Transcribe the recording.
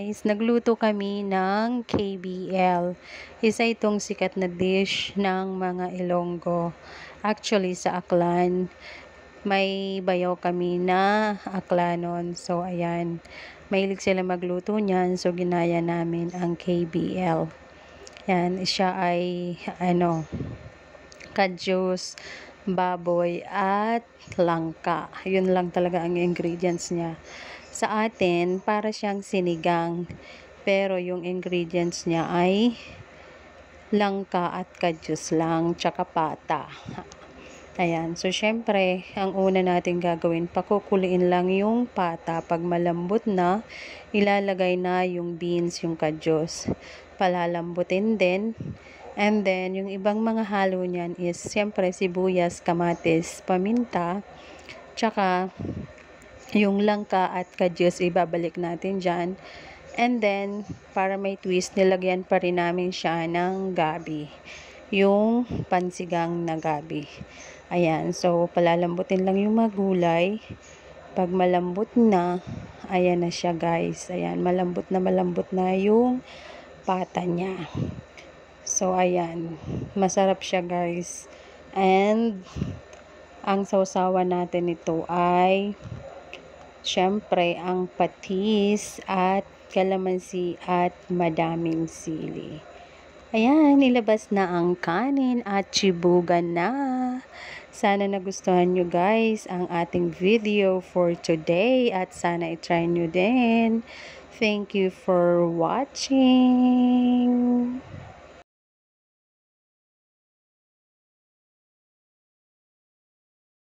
Guys, nagluto kami ng KBL. Isa itong sikat na dish ng mga Ilonggo. Actually, sa Aklan, may bayaw kami na Aklanon. So, ayan. Mahilig sila magluto niyan. So, ginaya namin ang KBL. Yan, siya ay, kadyos, baboy, at langka. Yun lang talaga ang ingredients niya. Sa atin, para siyang sinigang. Pero yung ingredients niya ay langka at kadyos lang, tsaka pata. Ayan. So, syempre, ang una natin gagawin, pakukuliin lang yung pata. Pag malambot na, ilalagay na yung beans, yung kadyos. Palalambutin din. And then, yung ibang mga halo niyan is, syempre, sibuyas, kamatis, paminta, tsaka yung langka at kadyos ibabalik natin dyan. And then, para may twist, nilagyan pa rin namin siya ng gabi. Yung pansigang na gabi. Ayan. So, palalambutin lang yung mga gulay. Pag malambot na, ayan na siya guys. Ayan. Malambot na yung pata niya. So, ayan. Masarap siya guys. And, ang sausawan natin ito ay syempre, ang patis at kalamansi at madaming sili. Ayan, nilabas na ang kanin at chibugan na. Sana nagustuhan nyo guys ang ating video for today at sana i-try nyo din. Thank you for watching.